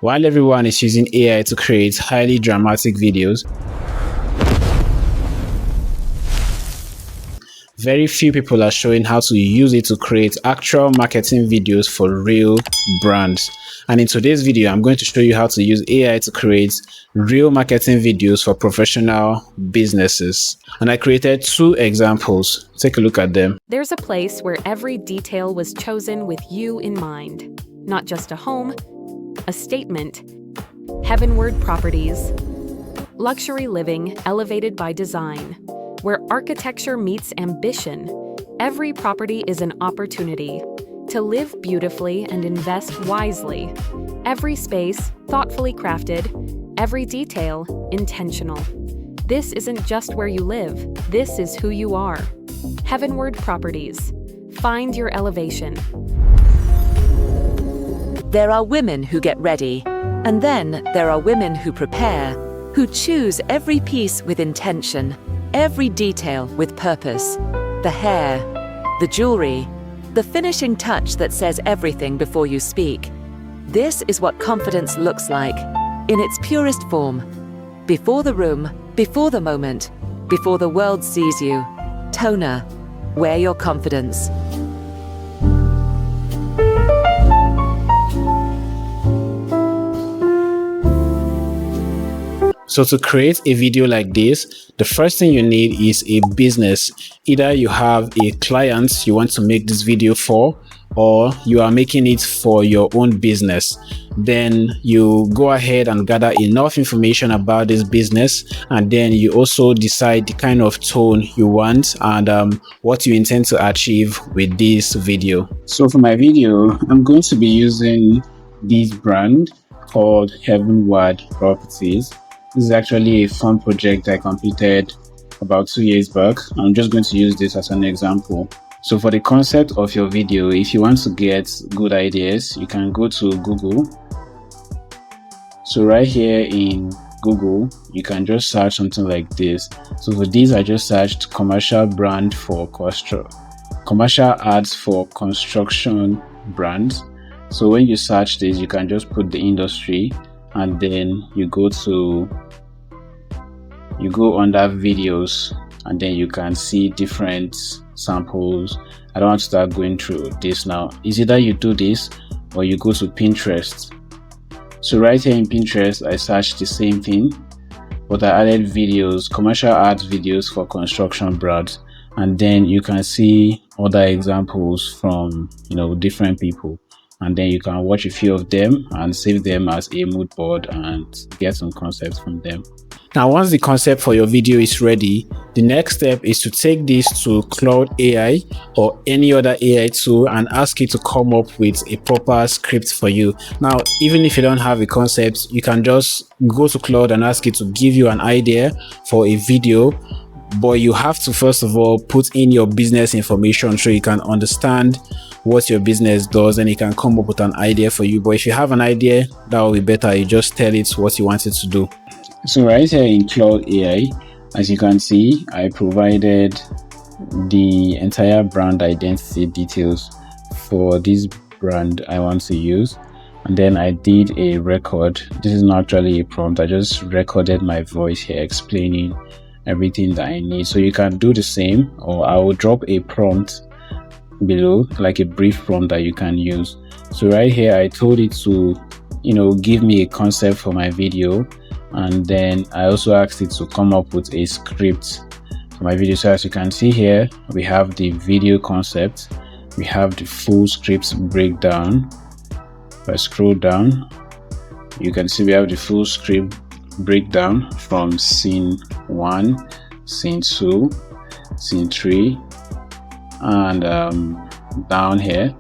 While everyone is using AI to create highly dramatic videos, very few people are showing how to use it to create actual marketing videos for real brands. And in today's video, I'm going to show you how to use AI to create real marketing videos for professional businesses. And I created 2 examples. Take a look at them. There's a place where every detail was chosen with you in mind. Not just a home, a statement, heavenward properties, luxury living elevated by design. Where architecture meets ambition, every property is an opportunity to live beautifully and invest wisely. Every space thoughtfully crafted, every detail intentional. This isn't just where you live, this is who you are. Heavenward Properties. Find your elevation. There are women who get ready, and then there are women who prepare, who choose every piece with intention. Every detail with purpose. The hair, the jewelry, the finishing touch that says everything before you speak. This is what confidence looks like, in its purest form. Before the room, before the moment, before the world sees you. Toner, wear your confidence. So to create a video like this, the first thing you need is a business. Either you have a client you want to make this video for, or you are making it for your own business. Then you go ahead and gather enough information about this business, and then you also decide the kind of tone you want and what you intend to achieve with this video. So for my video, I'm going to be using this brand called Heavenward Properties. This is actually a fun project I completed about 2 years back. I'm just going to use this as an example. So for the concept of your video, if you want to get good ideas, you can go to Google. So right here in Google, you can just search something like this. So for this, I just searched commercial ads for construction brands. So when you search this, you can just put the industry, and then you go under videos, and then you can see different samples. I don't want to start going through this now. It's either you do this or you go to Pinterest. So right here in Pinterest, I searched the same thing, but I added videos, commercial ads videos for construction brands, and then you can see other examples from different people. And then you can watch a few of them and save them as a mood board and get some concepts from them. Now, once the concept for your video is ready, the next step is to take this to Claude AI or any other AI tool and ask it to come up with a proper script for you. Now, even if you don't have a concept, you can just go to Claude and ask it to give you an idea for a video. But you have to first of all put in your business information so you can understand what your business does, and it can come up with an idea for you. But if you have an idea, that will be better. You just tell it what you want it to do. So right here in Claude AI, as you can see, I provided the entire brand identity details for this brand I want to use, and then I did a record. This is not actually a prompt. I just recorded my voice here explaining everything that I need. So you can do the same, or I will drop a prompt below, like a brief prompt that you can use. So right here, I told it to give me a concept for my video, and then I also asked it to come up with a script for my video. So as you can see here, we have the video concept, we have the full script breakdown. If I scroll down, you can see we have the full script breakdown from scene 1, scene 2, scene 3, and down here,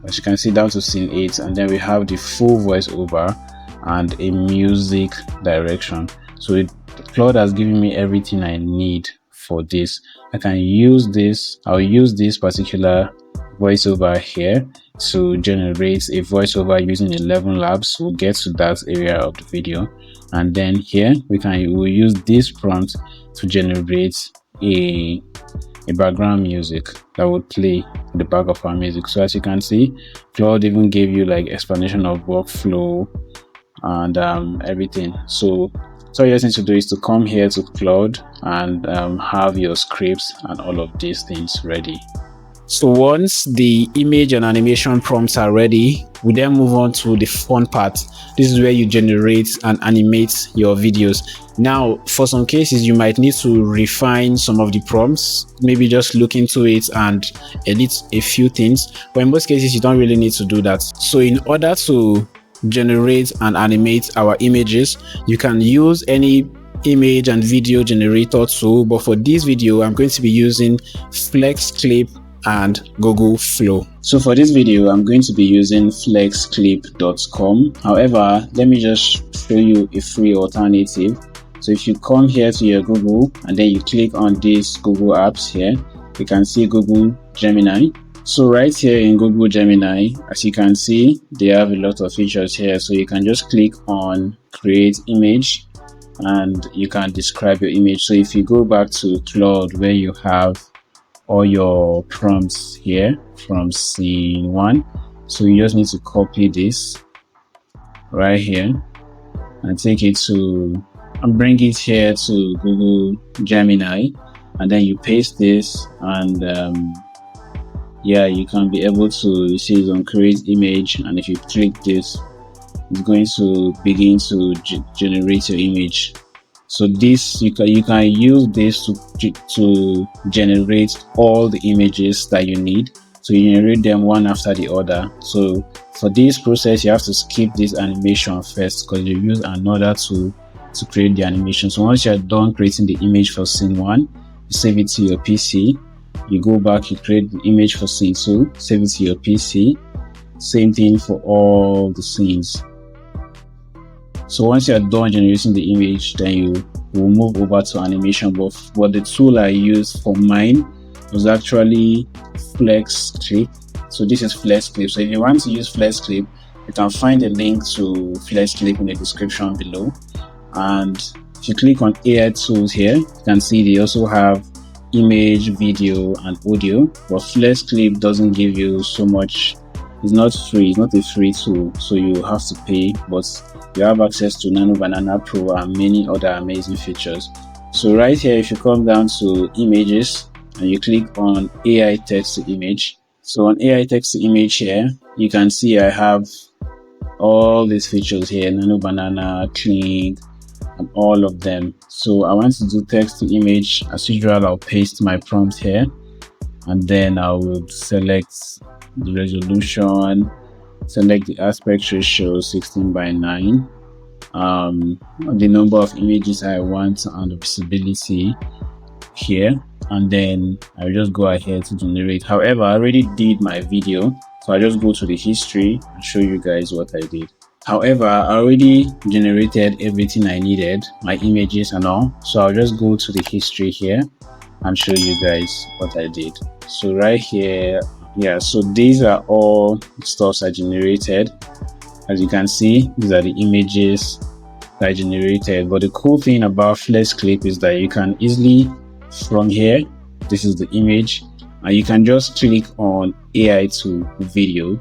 as you can see, down to scene 8, and then we have the full voiceover and a music direction. So Claude has given me everything I need for this. I can use this. I'll use this particular voiceover here to generate a voiceover using 11 labs. We'll get to that area of the video, and then here we'll use this prompt to generate a background music that would play in the back of our music. So as you can see, Claude even gave you like explanation of workflow and everything. So all you just need to do is to come here to Claude and have your scripts and all of these things ready. So once the image and animation prompts are ready, we then move on to the fun part. This is where you generate and animate your videos. Now, for some cases, you might need to refine some of the prompts, maybe just look into it and edit a few things. But in most cases, you don't really need to do that. So in order to generate and animate our images, you can use any image and video generator tool. But for this video, I'm going to be using FlexClip and Google Flow. So for this video, I'm going to be using flexclip.com. However, let me just show you a free alternative. So if you come here to your Google and then you click on these Google apps here, you can see Google Gemini. So right here in Google Gemini, as you can see, they have a lot of features here. So you can just click on create image and you can describe your image. So if you go back to Claude where you have all your prompts here from scene 1, so you just need to copy this right here and take it to and bring it here to Google Gemini, and then you paste this and yeah, you can be able to see it on create image, and if you click this, it's going to begin to generate your image. So this you can use this to generate all the images that you need. So you generate them one after the other. So for this process, you have to skip this animation first because you use another tool to create the animation. So once you're done creating the image for scene 1, you save it to your PC. You go back, you create the image for scene 2, save it to your PC. Same thing for all the scenes. So once you're done generating the image, then you will move over to animation. But the tool I used for mine was actually FlexClip. So this is FlexClip. So if you want to use FlexClip, you can find a link to FlexClip in the description below. And if you click on AI tools here, you can see they also have image, video, and audio. But FlexClip doesn't give you so much. It's not free. It's not a free tool, so you have to pay. But you have access to Nano Banana Pro and many other amazing features. So right here, if you come down to images and you click on AI text to image. So on AI text to image here, you can see I have all these features here, Nano Banana, Clean, and all of them. So I want to do text to image. As usual, I'll paste my prompt here and then I will select the resolution, select the aspect ratio 16:9, the number of images I want and the visibility here, and then I'll just go ahead to generate. However, I already did my video, so I just go to the history and show you guys what I did. However, I already generated everything I needed, my images and all, so I'll just go to the history here and show you guys what I did. So right here, yeah, so these are all the stuffs I generated. As you can see, these are the images that I generated. But the cool thing about FlexClip is that you can easily, from here, this is the image, and you can just click on AI to video,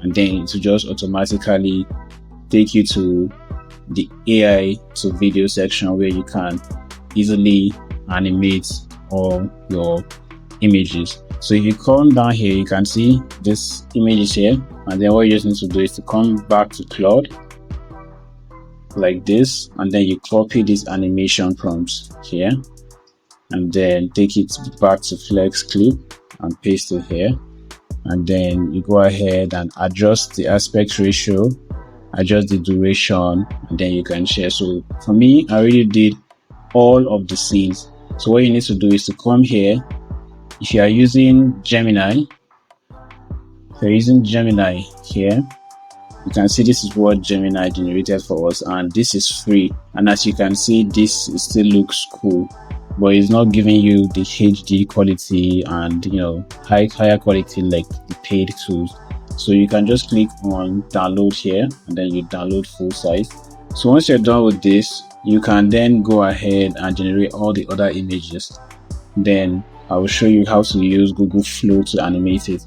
and then it will just automatically take you to the AI to video section where you can easily animate all your images. So if you come down here, you can see this image is here, and then what you just need to do is to come back to Claude like this, and then you copy these animation prompts here and then take it back to FlexClip and paste it here, and then you go ahead and adjust the aspect ratio, adjust the duration, and then you can share. So for me, I already did all of the scenes. So what you need to do is to come here. If you are using Gemini, here, you can see this is what Gemini generated for us, and this is free. And as you can see, this still looks cool, but it's not giving you the HD quality and higher quality like the paid tools. So you can just click on download here, and then you download full size. So once you're done with this, you can then go ahead and generate all the other images. Then I will show you how to use Google Flow to animate it.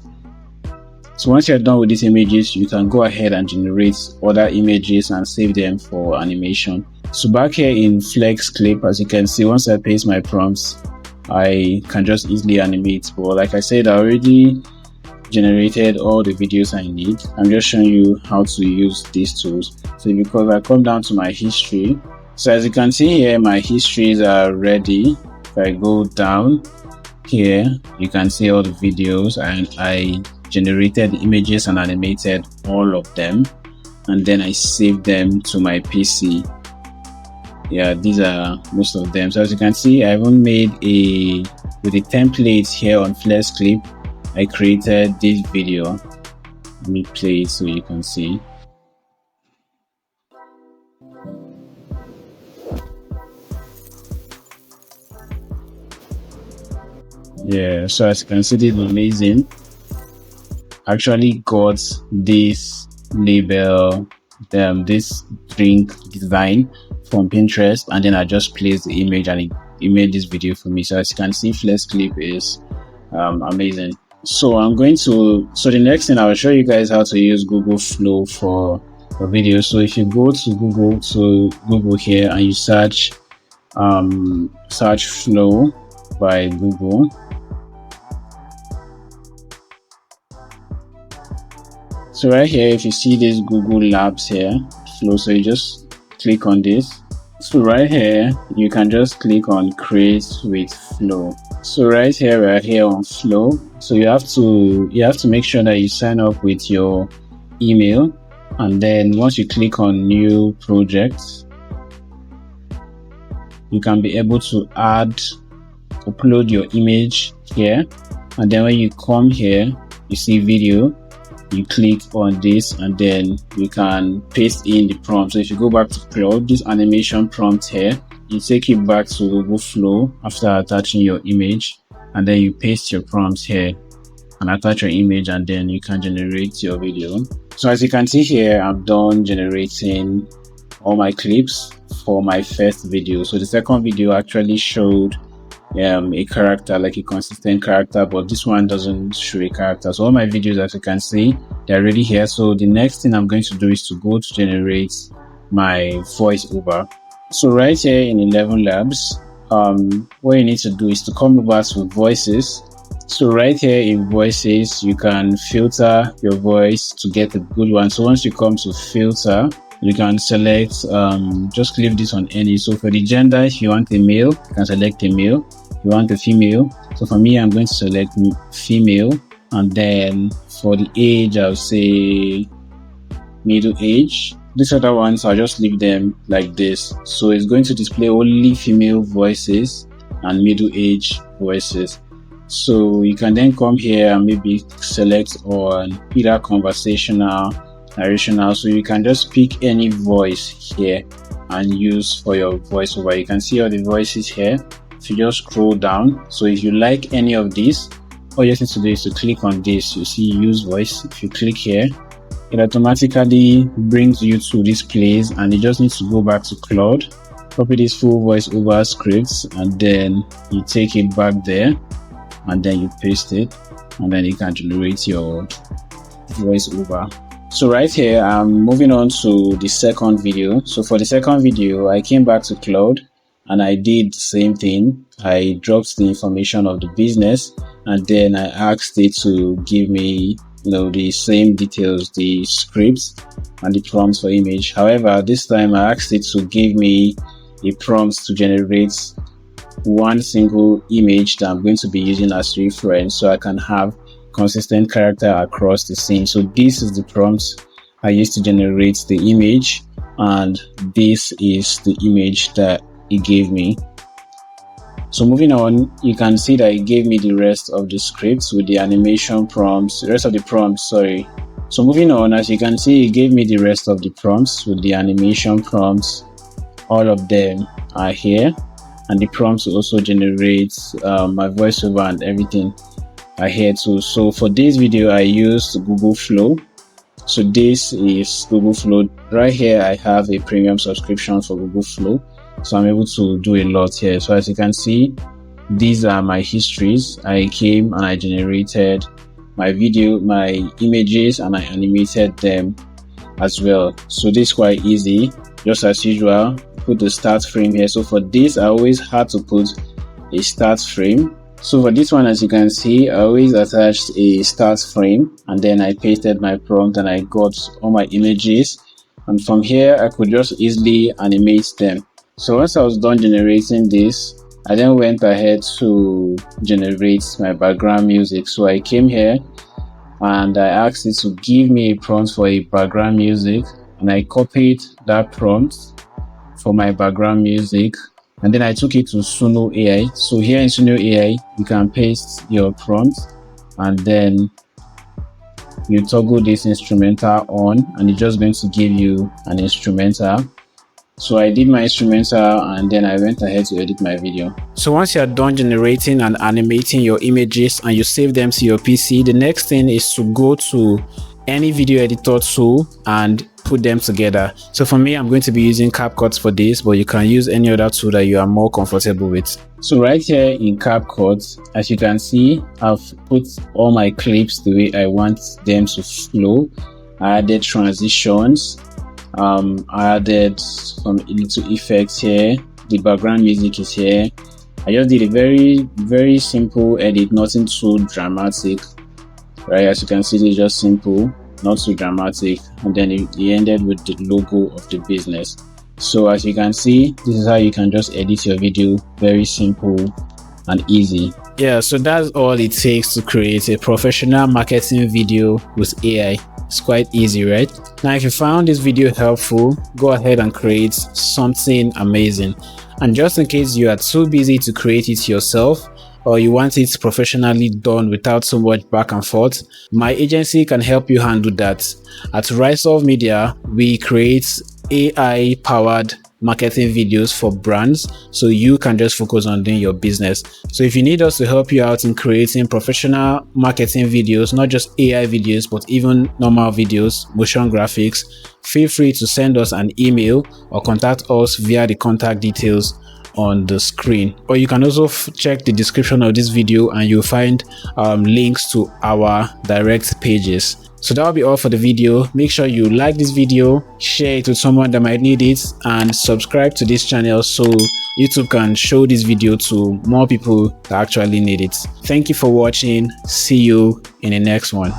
So once you're done with these images, you can go ahead and generate other images and save them for animation. So back here in Flex Clip, as you can see, once I paste my prompts, I can just easily animate. But like I said, I already generated all the videos I need. I'm just showing you how to use these tools. So because I come down to my history, so as you can see here, my histories are ready. If I go down here, you can see all the videos, and I generated images and animated all of them, and then I saved them to my PC. Yeah, these are most of them. So as you can see, I even made with a template here on Flex Clip. I created this video. Let me play it so you can see. Yeah, so as you can see, this is amazing. I actually got this label, this drink design from Pinterest, and then I just placed the image and it made this video for me. So as you can see, Flex Clip is amazing. So the next thing I'll show you guys how to use Google Flow for videos. So if you go to Google here and you search Flow by Google. So right here, if you see this Google Labs here, Flow, so you just click on this. So right here, you can just click on Create with Flow. So right here, we're here on Flow. So you have to make sure that you sign up with your email, and then once you click on New Projects, you can be able to upload your image here, and then when you come here, you see video. You click on this, and then you can paste in the prompt. So if you go back to Claude, this animation prompt here, you take it back to Google Flow after attaching your image, and then you paste your prompts here and attach your image, and then you can generate your video. So as you can see here, I'm done generating all my clips for my first video. So the second video actually showed a character, like a consistent character, but this one doesn't show a character. So all my videos, as you can see, they're already here. So the next thing I'm going to do is to go to generate my voiceover. So right here in 11 Labs, what you need to do is to come over to voices. So right here in voices, you can filter your voice to get a good one. So once you come to filter, you can select, just leave this on any. So for the gender, if you want a male, you can select a male. If you want a female, so for me, I'm going to select female. And then for the age, I'll say middle age. These other ones, I'll just leave them like this. So it's going to display only female voices and middle age voices. So you can then come here and maybe select on either conversational, narrational. So you can just pick any voice here and use for your voiceover. You can see all the voices here. If you just scroll down, so if you like any of these, all you have to do is to click on this. You see use voice. If you click here, it automatically brings you to this place, and you just need to go back to Claude, copy this full voiceover scripts, and then you take it back there, and then you paste it, and then you can generate your voiceover. So right here, I'm moving on to the second video. So for the second video, I came back to Claude and I did the same thing. I dropped the information of the business, and then I asked it to give me, the same details, the scripts and the prompts for image. However, this time I asked it to give me a prompt to generate one single image that I'm going to be using as reference, so I can have consistent character across the scene. So this is the prompt I used to generate the image, and this is the image that it gave me. So moving on, you can see that it gave me the rest of the scripts with the animation prompts, the rest of the prompts, sorry. So moving on, as you can see, it gave me the rest of the prompts with the animation prompts. All of them are here, and the prompts also generate my voiceover and everything are here too. So for this video, I used Google Flow. So this is Google Flow. Right here, I have a premium subscription for Google Flow, so I'm able to do a lot here. So as you can see, these are my histories. I came and I generated my video, my images, and I animated them as well. So this is quite easy. Just as usual, put the start frame here. So for this, I always had to put a start frame. So for this one, as you can see, I always attached a start frame, and then I pasted my prompt and I got all my images. And from here, I could just easily animate them. So once I was done generating this, I then went ahead to generate my background music. So I came here and I asked it to give me a prompt for a background music, and I copied that prompt for my background music, and then I took it to Suno AI. So here in Suno AI, you can paste your prompt and then you toggle this instrumental on, and it's just going to give you an instrumental. So I did my instrumental and then I went ahead to edit my video. So once you're done generating and animating your images and you save them to your PC, the next thing is to go to any video editor tool and put them together. So for me, I'm going to be using CapCut for this, but you can use any other tool that you are more comfortable with. So right here in CapCut, as you can see, I've put all my clips the way I want them to flow. I added transitions. I added some little effects here. The background music is here. I just did a very simple edit, nothing too dramatic, right? As you can see, it's just simple, not too dramatic, and then it ended with the logo of the business. So as you can see, this is how you can just edit your video, very simple and easy. Yeah, so that's all it takes to create a professional marketing video with AI. It's quite easy, right? Now, if you found this video helpful, go ahead and create something amazing. And just in case you are too busy to create it yourself, or you want it professionally done without so much back and forth, my agency can help you handle that. At Rysolve Media, we create AI-powered marketing videos for brands, so you can just focus on doing your business. So if you need us to help you out in creating professional marketing videos, not just AI videos, but even normal videos, motion graphics, feel free to send us an email or contact us via the contact details on the screen. Or you can also check the description of this video and you'll find links to our direct pages. So that'll be all for the video. Make sure you like this video, share it with someone that might need it, and subscribe to this channel so YouTube can show this video to more people that actually need it. Thank you for watching. See you in the next one.